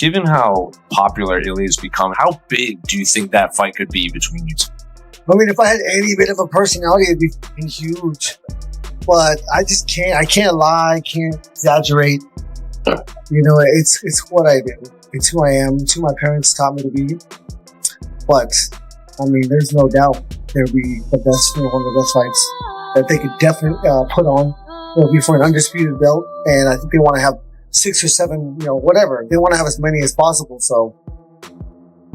Given how popular Ilia's become, how big do you think that fight could be between you two? I mean, if I had any bit of a personality, it'd be fucking huge. But I just can't. I can't lie. I can't exaggerate. You know, it's what I do. It's who I am. It's who my parents taught me to be. But I mean, there's no doubt there'll be the best, one of the best fights that they could definitely put on. It'll be for an undisputed belt, and I think they want to have 6 or 7, whatever. They want to have as many as possible. So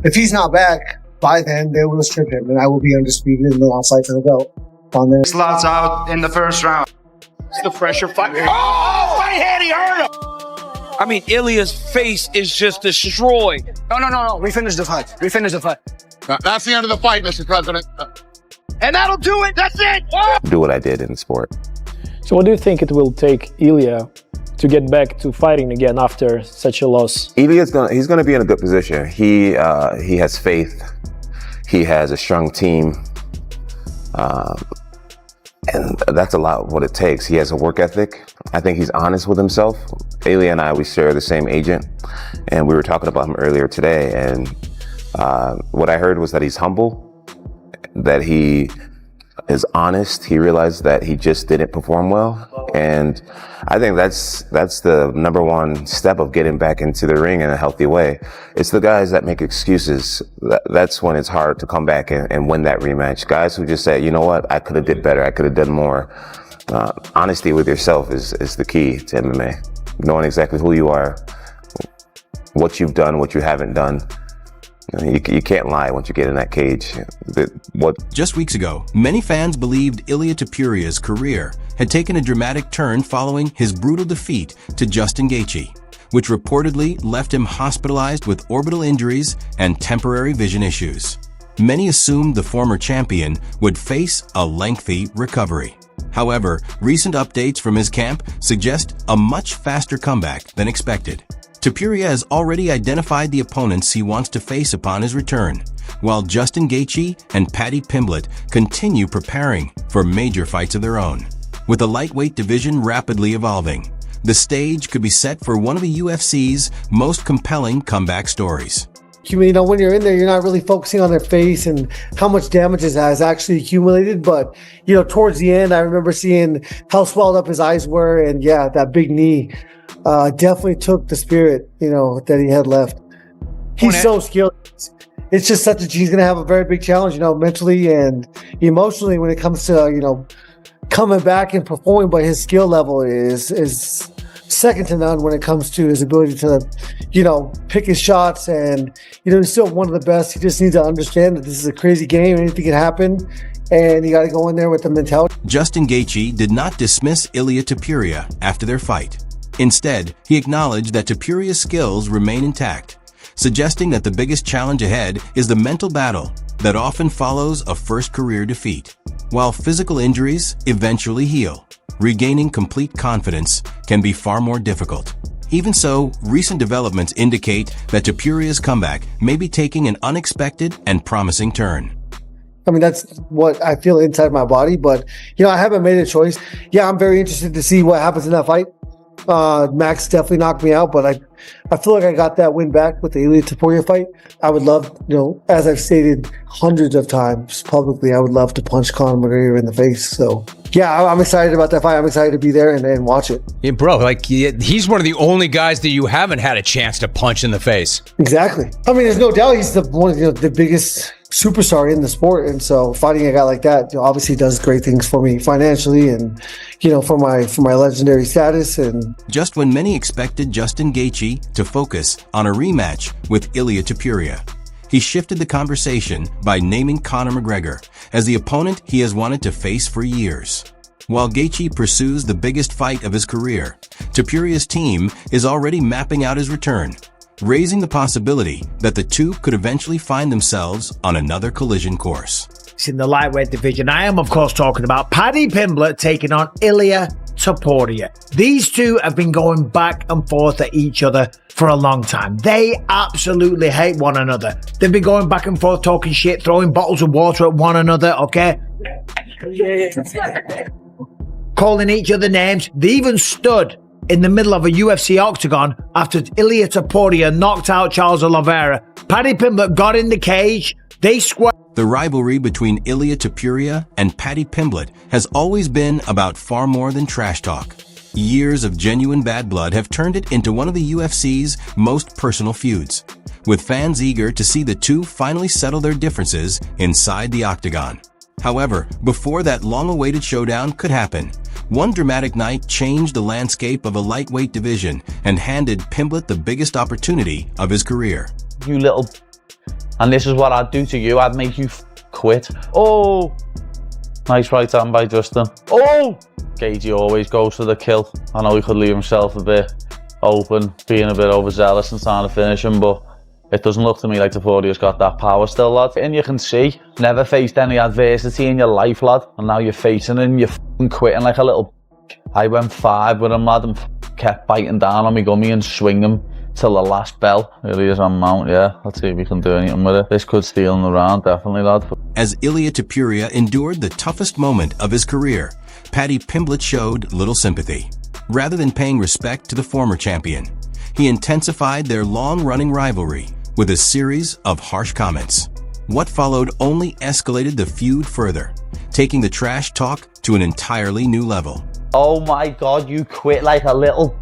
if he's not back by then, they will strip him, and I will be undisputed and I'll fight for the belt on there. Slots out in the first round. It's the fresher fight. Oh, right hand, he hurt him. I mean, Ilia's face is just destroyed. No. We finished the fight. That's the end of the fight, Mr. President. And that'll do it. That's it. Oh! Do what I did in the sport. So what do you think it will take Ilia to get back to fighting again after such a loss? Ilia's he's gonna be in a good position. He has faith. He has a strong team. And that's a lot of what it takes. He has a work ethic. I think he's honest with himself. Ilia and I, we share the same agent, and we were talking about him earlier today. And what I heard was that he's humble, that he is honest. He realized that he just didn't perform well. And I think that's the number one step of getting back into the ring in a healthy way. It's the guys that make excuses. That's when it's hard to come back and win that rematch. Guys who just say, you know what, I could have did better. I could have done more. Honesty with yourself is the key to MMA. Knowing exactly who you are, what you've done, what you haven't done. You can't lie once you get in that cage. Just weeks ago, many fans believed Ilia Topuria's career had taken a dramatic turn following his brutal defeat to Justin Gaethje, which reportedly left him hospitalized with orbital injuries and temporary vision issues. Many assumed the former champion would face a lengthy recovery. However, recent updates from his camp suggest a much faster comeback than expected. Topuria has already identified the opponents he wants to face upon his return, while Justin Gaethje and Paddy Pimblett continue preparing for major fights of their own. With the lightweight division rapidly evolving, the stage could be set for one of the UFC's most compelling comeback stories. When you're in there, you're not really focusing on their face and how much damage it has actually accumulated. But, towards the end, I remember seeing how swelled up his eyes were. And yeah, that big knee definitely took the spirit, that he had left. He's so skilled. It's just he's going to have a very big challenge, mentally and emotionally when it comes to, coming back and performing. But his skill level is second to none when it comes to his ability to, pick his shots. And, he's still one of the best. He just needs to understand that this is a crazy game. Anything can happen. And you got to go in there with the mentality. Justin Gaethje did not dismiss Ilia Topuria after their fight. Instead, he acknowledged that Topuria's skills remain intact, suggesting that the biggest challenge ahead is the mental battle that often follows a first career defeat. While physical injuries eventually heal, regaining complete confidence can be far more difficult. Even so, recent developments indicate that Topuria's comeback may be taking an unexpected and promising turn. I mean, that's what I feel inside my body, but, I haven't made a choice. Yeah, I'm very interested to see what happens in that fight. Max definitely knocked me out, but I feel like I got that win back with the Ilia Topuria fight. I would love, as I've stated hundreds of times publicly, I would love to punch Conor McGregor in the face. So yeah, I'm excited about that fight. I'm excited to be there and watch it. Yeah, bro, he's one of the only guys that you haven't had a chance to punch in the face. Exactly. I mean, there's no doubt he's one of the biggest superstar in the sport, and so fighting a guy like that obviously does great things for me financially and for my legendary status. And just when many expected Justin Gaethje to focus on a rematch with Ilia Topuria, he shifted the conversation by naming Conor McGregor as the opponent he has wanted to face for years. While Gaethje pursues the biggest fight of his career, Topuria's team is already mapping out his return, raising the possibility that the two could eventually find themselves on another collision course. It's in the lightweight division. I am, of course, talking about Paddy Pimblett taking on Ilia Topuria. These two have been going back and forth at each other for a long time. They absolutely hate one another. They've been going back and forth, talking shit, throwing bottles of water at one another, okay? Calling each other names. They even stood in the middle of a UFC octagon after Ilia Topuria knocked out Charles Oliveira. Paddy Pimblett got in the cage. They squared. The rivalry between Ilia Topuria and Paddy Pimblett has always been about far more than trash talk. Years of genuine bad blood have turned it into one of the UFC's most personal feuds, with fans eager to see the two finally settle their differences inside the octagon. However, before that long-awaited showdown could happen, one dramatic night changed the landscape of a lightweight division and handed Pimblett the biggest opportunity of his career. You little... And this is what I'd do to you. I'd make you quit. Oh! Nice right hand by Justin. Oh! Gaethje always goes for the kill. I know he could leave himself a bit open, being a bit overzealous and trying to finish him, but it doesn't look to me like Topuria's got that power still, lad. And you can see, never faced any adversity in your life, lad. And now you're facing him, you're f***ing quitting like a little... I went 5 with him, lad, and kept biting down on me gummy and swing him till the last bell. Really is on mount, yeah. Let's see if we can do anything with it. This could steal him around, definitely, lad. As Ilia Topuria endured the toughest moment of his career, Paddy Pimblett showed little sympathy. Rather than paying respect to the former champion, he intensified their long-running rivalry with a series of harsh comments. What followed only escalated the feud further, taking the trash talk to an entirely new level. Oh my God, you quit like a little...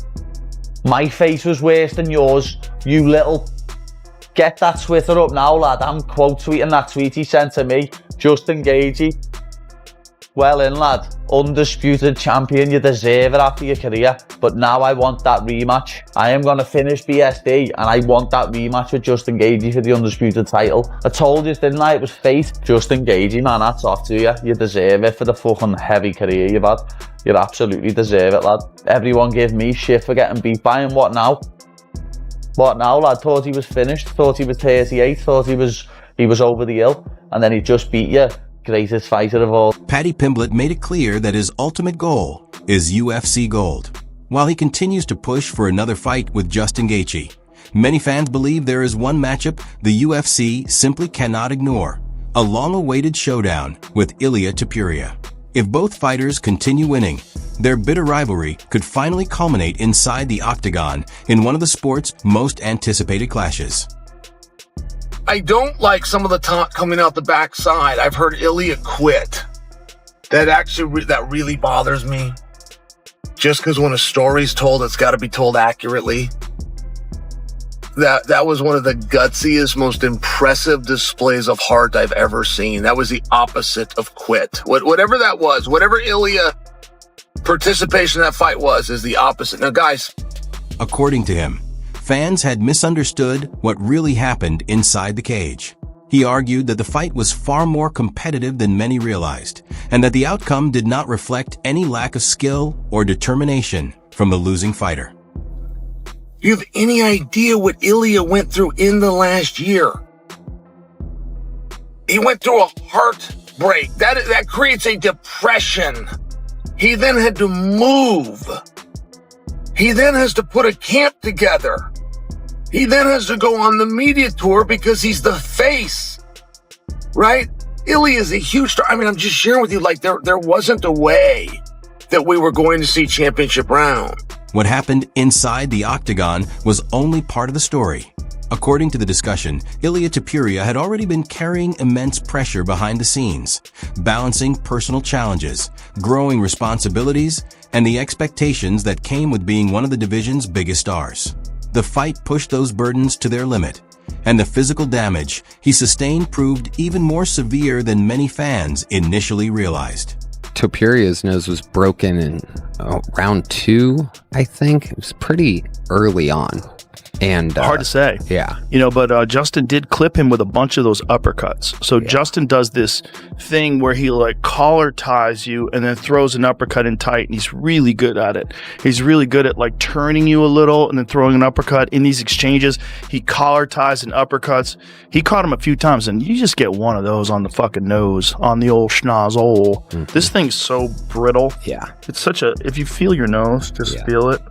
My face was worse than yours, you little... Get that Twitter up now, lad. I'm quote tweeting that tweet he sent to me. Justin Gaethje. Well in, lad. Undisputed champion, you deserve it after your career. But now I want that rematch. I am going to finish BSD and I want that rematch with Justin Gaethje for the undisputed title. I told you, didn't I? It was fate. Justin Gaethje, man, that's off to you. You deserve it for the fucking heavy career you've had. You absolutely deserve it, lad. Everyone gave me shit for getting beat by him. What now? What now, lad? Thought he was finished. Thought he was 38. Thought he was over the hill. And then he just beat you. Greatest fighter of all. Paddy Pimblett made it clear that his ultimate goal is UFC gold. While he continues to push for another fight with Justin Gaethje, many fans believe there is one matchup the UFC simply cannot ignore: a long-awaited showdown with Ilia Topuria. If both fighters continue winning, their bitter rivalry could finally culminate inside the octagon in one of the sport's most anticipated clashes. I don't like some of the talk coming out the backside. I've heard Ilia quit. That really bothers me. Just because when a story's told, it's got to be told accurately. That was one of the gutsiest, most impressive displays of heart I've ever seen. That was the opposite of quit. Whatever that was, whatever Ilia participation in that fight was, is the opposite. Now, guys. According to him, fans had misunderstood what really happened inside the cage. He argued that the fight was far more competitive than many realized, and that the outcome did not reflect any lack of skill or determination from the losing fighter. You have any idea what Ilia went through in the last year? He went through a heartbreak. That creates a depression. He then had to move. He then has to put a camp together. He then has to go on the media tour because he's the face, right? Ilia is a huge star. I mean, I'm just sharing with you, like, there wasn't a way that we were going to see championship round. What happened inside the octagon was only part of the story. According to the discussion, Ilia Topuria had already been carrying immense pressure behind the scenes, balancing personal challenges, growing responsibilities, and the expectations that came with being one of the division's biggest stars. The fight pushed those burdens to their limit, and the physical damage he sustained proved even more severe than many fans initially realized. Topuria's nose was broken in round 2, I think. It was pretty early on. And hard to say. Yeah. You know, but Justin did clip him with a bunch of those uppercuts. So yeah. Justin does this thing where he like collar ties you and then throws an uppercut in tight, and he's really good at it. He's really good at like turning you a little and then throwing an uppercut. In these exchanges, he collar ties and uppercuts. He caught him a few times, and you just get one of those on the fucking nose, on the old schnozzle. Mm-hmm. This thing's so brittle. Yeah. It's such a, if you feel your nose, just feel it.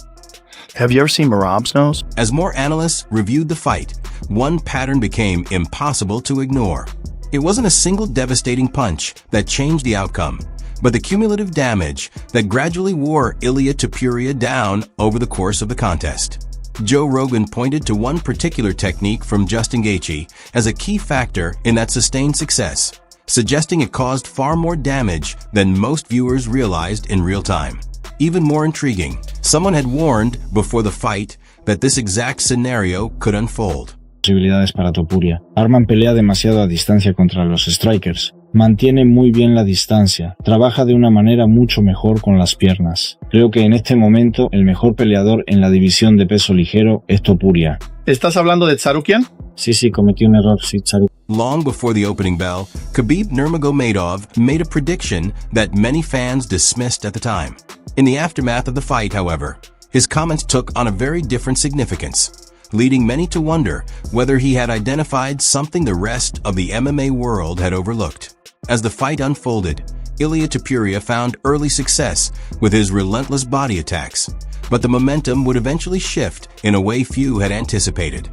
Have you ever seen Merab's nose? As more analysts reviewed the fight, one pattern became impossible to ignore. It wasn't a single devastating punch that changed the outcome, but the cumulative damage that gradually wore Ilia Topuria down over the course of the contest. Joe Rogan pointed to one particular technique from Justin Gaethje as a key factor in that sustained success, suggesting it caused far more damage than most viewers realized in real time. Even more intriguing, someone had warned before the fight that this exact scenario could unfold. Posibilidades para Topuria. Arman pelea demasiado a distancia contra los strikers. Mantiene muy bien la distancia. Trabaja de una manera mucho mejor con las piernas. Creo que en este momento el mejor peleador en la división de peso ligero es Topuria. ¿Estás hablando de Tsarukian? Sí, cometí un error, sí, Tsarukian. Long before the opening bell, Khabib Nurmagomedov made a prediction that many fans dismissed at the time. In the aftermath of the fight, however, his comments took on a very different significance, leading many to wonder whether he had identified something the rest of the MMA world had overlooked. As the fight unfolded, Ilia Topuria found early success with his relentless body attacks, but the momentum would eventually shift in a way few had anticipated.